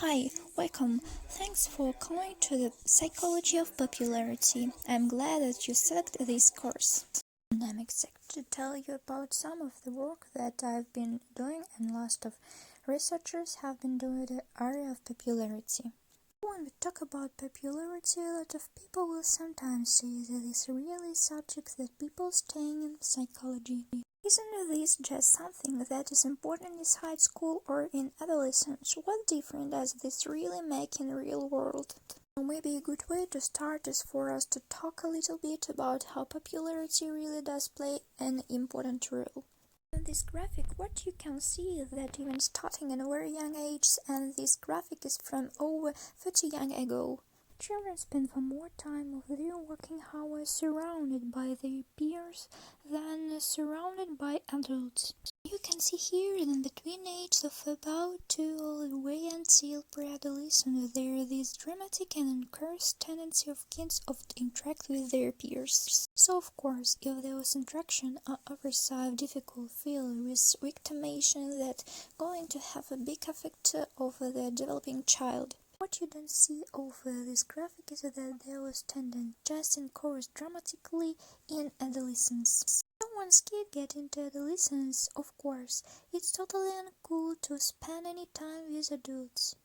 Hi, welcome. Thanks for coming to the Psychology of Popularity. I'm glad that you selected this course. I'm excited to tell you about some of the work that I've been doing and lots of researchers have been doing in the area of popularity. When we talk about popularity, a lot of people will sometimes say that it's really subject that people studying in psychology. Isn't this just something that is important in high school or in adolescence? What difference does this really make in the real world? Maybe a good way to start is for us to talk a little bit about how popularity really does play an important role. In this graphic, what you can see is that even starting at a very young age, and this graphic is from over 30 years ago, children spend for more time of their working hours surrounded by their peers than surrounded by adults. You can see here that between ages of about 2 all the way until pre-adolescence there is this dramatic and encouraged tendency of kids to interact with their peers. So of course, if those interactions are oversized, difficult, filled with victimization, that's going to have a big effect over the developing child. What you don't see over this graphic is that those tendencies just increase dramatically in adolescence. Once kids get into adolescence, of course, it's totally uncool to spend any time with adults.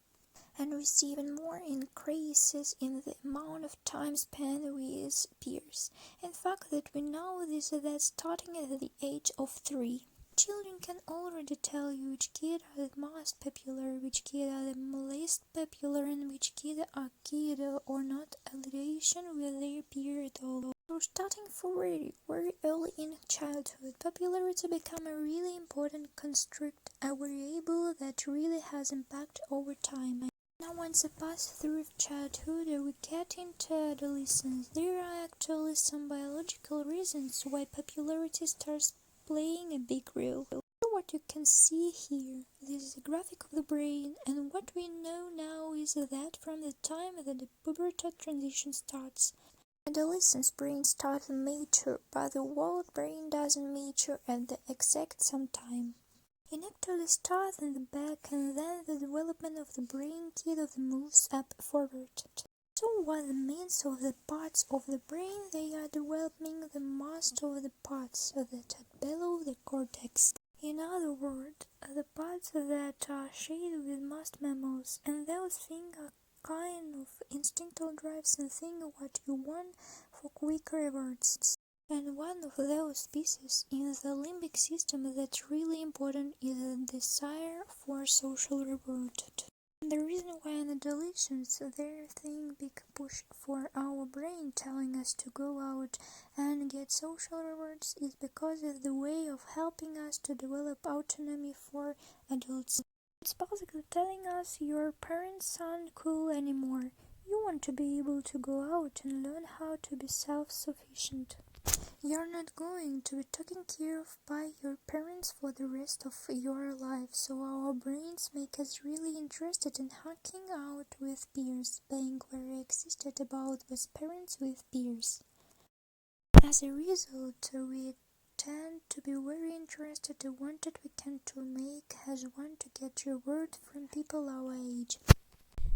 And we see even more increases in the amount of time spent with peers. In fact, that we know this that starting at the age of 3. Children can already tell you which kids are the most popular, which kids are the least popular, and which kids are kid or not affiliation with their peer at all. So starting for very early in childhood, popularity become a really important construct, a variable that really has impact over time. Now once we pass through childhood we get into adolescence, there are actually some biological reasons why popularity starts playing a big role. What you can see here, this is a graphic of the brain, and what we know now is that from the time that the puberty transition starts, adolescent's brain starts to mature, but the adult brain doesn't mature at the exact same time. It actually starts in the back, and then the development of the brain kind of moves up forward. So what means of the parts of the brain, they are developing the most of the parts that are below the cortex. In other words, the parts that are shaded with most mammals, and those things are kind of instinctual drives and think what you want for quick rewards. And one of those pieces in the limbic system that's really important is the desire for social reward. The reason why in adolescence there thing big push for our brain telling us to go out and get social rewards is because it's the way of helping us to develop autonomy for adults. It's basically telling us your parents aren't cool anymore. You want to be able to go out and learn how to be self-sufficient. You're not going to be taken care of by your parents for the rest of your life, so our brains make us really interested in hanging out with peers, being very excited about with parents with peers. As a result, we tend to be very interested in what we can to make as want to get reward from people our age.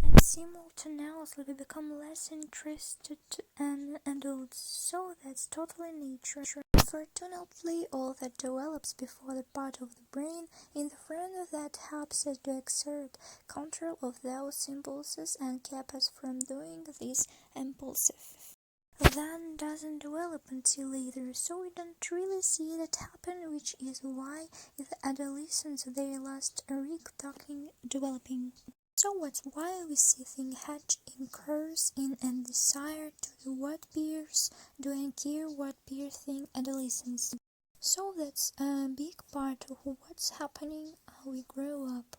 And simultaneously we become less interested in adults, so that's totally nature. Fortunately, all that develops before the part of the brain in the front of that helps us to exert control of those impulses and keep us from doing this impulsive. Then doesn't develop until later, so we don't really see that happen, which is why in the adolescence they last a week talking developing. So that's why we see things hatch incurs in and desire to do what peers do and care what peers think adolescence. So that's a big part of what's happening how we grow up.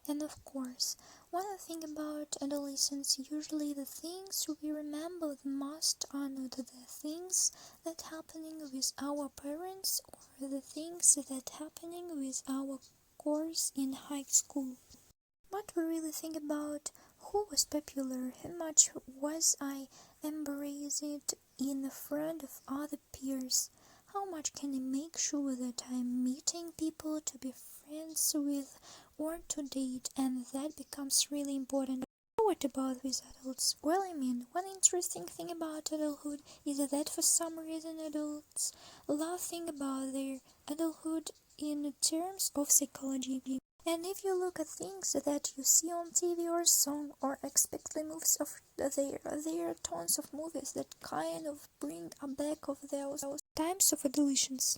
And of course, one thing about adolescence, usually the things we remember the most are not the things that happening with our parents or the things that happening with our course in high school. But we really think about who was popular, how much was I embraced in front of other peers, how much can I make sure that I'm meeting people to be friends with or to date, and that becomes really important. What about with adults? Well, I mean, one interesting thing about adulthood is that for some reason adults love think about their adulthood in terms of psychology. And if you look at things that you see on TV or song or expect the movies of there are tons of movies that kind of bring a back of those times of adolescence.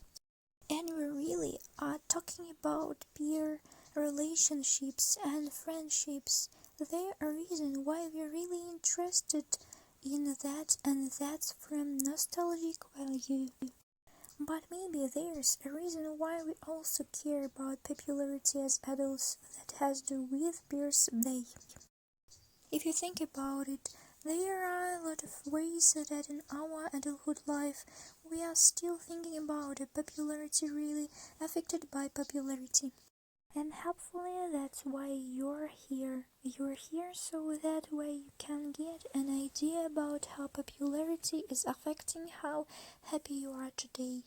And we really are talking about peer relationships and friendships. There are reasons why we're really interested in that, and that's from nostalgic value. But maybe there's a reason why we also care about popularity as adults that has to do with birthday. If you think about it, there are a lot of ways that in our adulthood life we are still thinking about popularity really affected by popularity. And hopefully that's why you're here. You're here so that way you can get an idea about how popularity is affecting how happy you are today,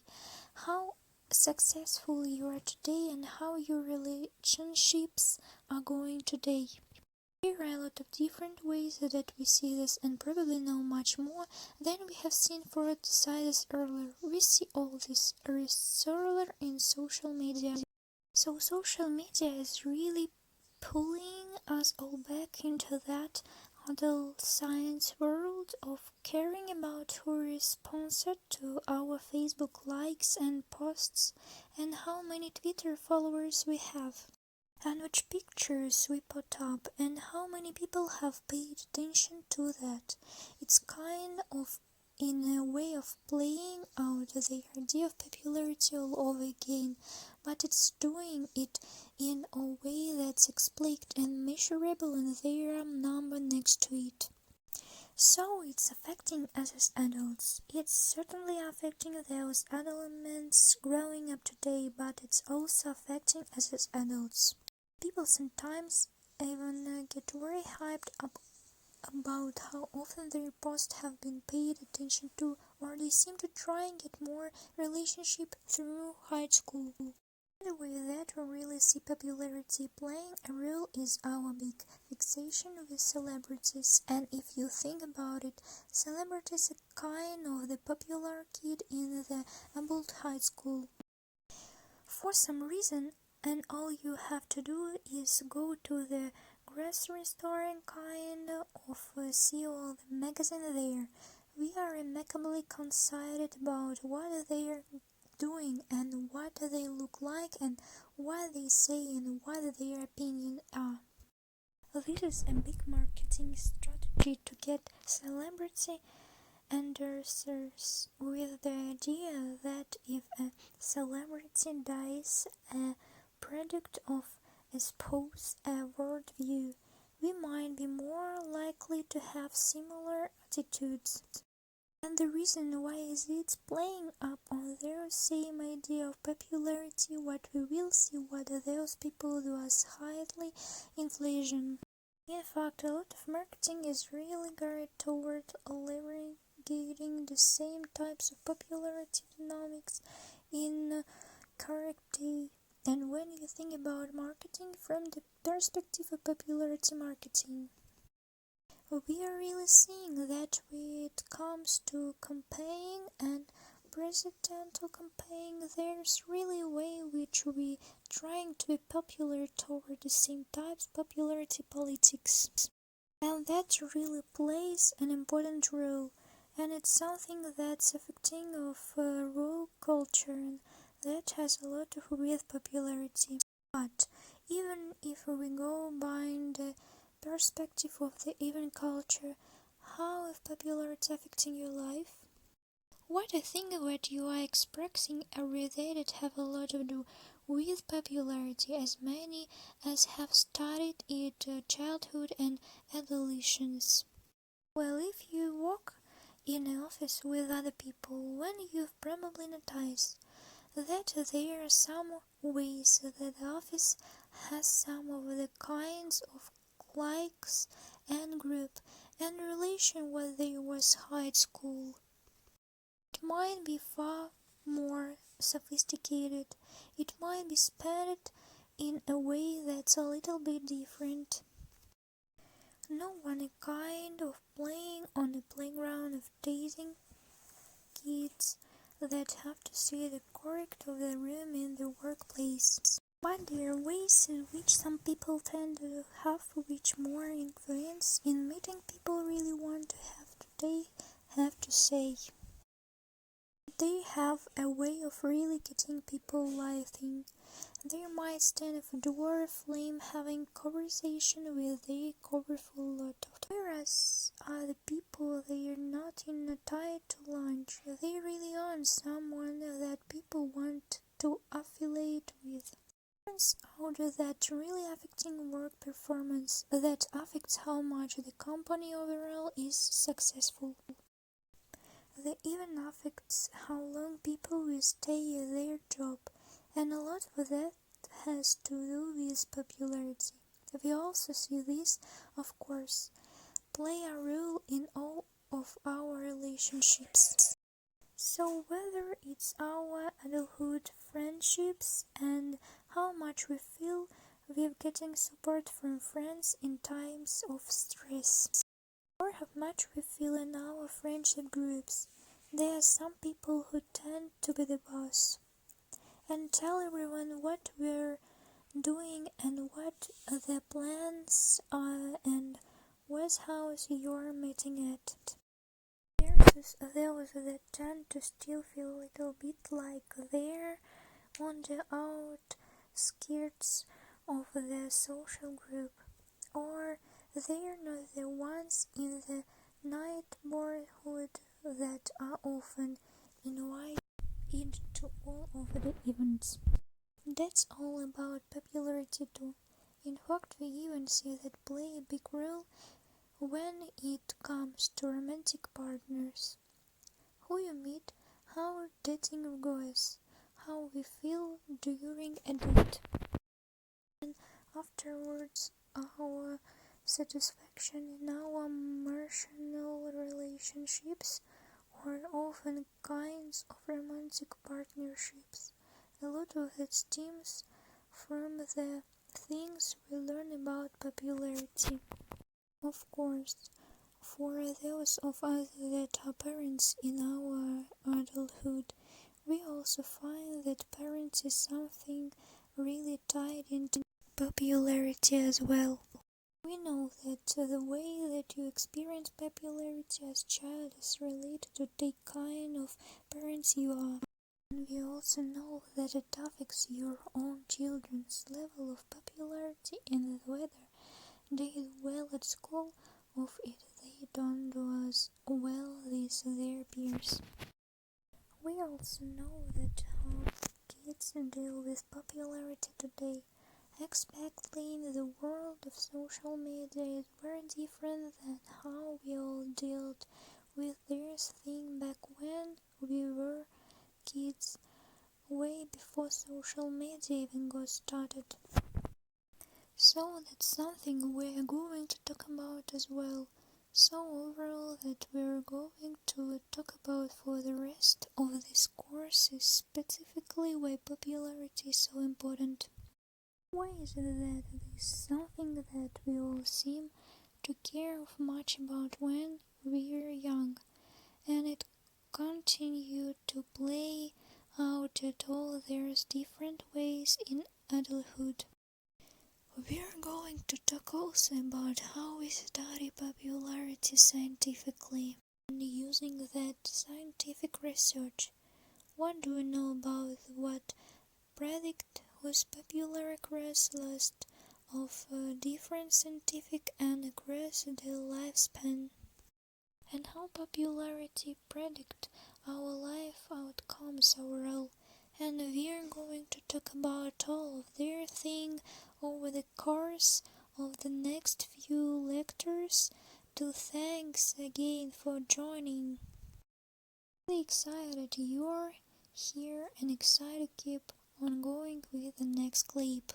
how successful you are today, and how your relationships are going today. There are a lot of different ways that we see this, and probably know much more than we have seen for decided earlier. We see all this earlier in social media. So social media is really pulling us all back into that adult science world of caring about who responded to our Facebook likes and posts, and how many Twitter followers we have, and which pictures we put up, and how many people have paid attention to that. It's kind of in a way of playing out the idea of popularity all over again, but it's doing it in a way that's explicit and measurable, and there are number next to it. So it's affecting us as adults. It's certainly affecting those adolescents growing up today, but it's also affecting us as adults. People sometimes even get very hyped up about how often their posts have been paid attention to, or they seem to try and get more relationship through high school. The way that we really see popularity playing a role is our big fixation with celebrities. And if you think about it, celebrities are kind of the popular kid in the adult high school. For some reason, and all you have to do is go to the grocery store and kind of see all the magazine there. We are remarkably excited about what they are doing and what they look like and what they say and what their opinions are. This is a big marketing strategy to get celebrity endorsers, with the idea that if a celebrity dies a product of a spouse a worldview, we might be more likely to have similar attitudes. And the reason why is it's playing up on their same idea of popularity. What we will see what those people do as highly inflation. In fact, a lot of marketing is really geared toward leveraging the same types of popularity dynamics in character. And when you think about marketing from the perspective of popularity marketing, we are really seeing that when it comes to campaign and presidential campaign, there's really a way which we trying to be popular toward the same types popularity politics. And that really plays an important role, and it's something that's affecting of role culture, and that has a lot to do with popularity. But even if we go by the perspective of the event culture, how is popularity affecting your life? What I think what you are expressing are related have a lot to do with popularity, as many as have studied it childhood and adolescence. Well, if you work in an office with other people, when you've probably noticed that there are some ways that the office has some of the kinds of likes and group and relation what there was high school. It might be far more sophisticated. It might be spent in a way that's a little bit different. No one kind of playing on a playground of dating kids that have to see the correct of the room in the workplace. But there are ways in which some people tend to have which more influence in meeting people really want to have they have to say. They have a way of really getting people laughing. They might stand at a door flame having conversation with a colorful lot of whereas other people they are not in a tight to lunch. They really are someone that people want to affiliate with. Turns out that really affecting work performance that affects how much the company overall is successful. That even affects how long people will stay at their job, and a lot of that has to do with popularity. We also see this, of course, play a role in all of our relationships. So whether it's our adulthood friendships and how much we feel we're getting support from friends in times of stress, or how much we feel in our friendship groups, there are some people who tend to be the boss and tell everyone what we're doing and what their plans are and what house you're meeting at. Versus those that tend to still feel a little bit like they're on the outskirts of the social group, or they're not the ones in the neighborhood that are often invited into all of the events. That's all about popularity too. In fact, we even see that play a big role when it comes to romantic partners. Who you meet, how dating goes, how we feel during a date, and afterwards our satisfaction in our emotional relationships or often kinds of romantic partnerships. A lot of it stems from the things we learn about popularity. Of course, for those of us that are parents in our adulthood, we also find that parents is something really tied into popularity as well. We know that the way that you experience popularity as child is related to the kind of parents you are. And we also know that it affects your own children's level of popularity and whether they do well at school or if they don't do as well as their peers. We also know that how kids deal with popularity today, especially in the world of social media, is very different than how we all dealt with this thing back when we were kids, way before social media even got started. So that's something we're going to talk about as well. So overall that we're going to talk about for the rest of this course is specifically why popularity is so important. Why is it that it is something that we all seem to care much about when we're young, and it continued to play out at all there's different ways in adulthood. We're going to talk also about how we study popularity scientifically and using that scientific research. What do we know about what predict who's popular across list of different scientific and across the lifespan? And how popularity predict our life outcomes overall. And we're going to talk about all of their thing over the course of the next few lectures. So thanks again for joining. Really excited you're here and excited to keep on going with the next clip.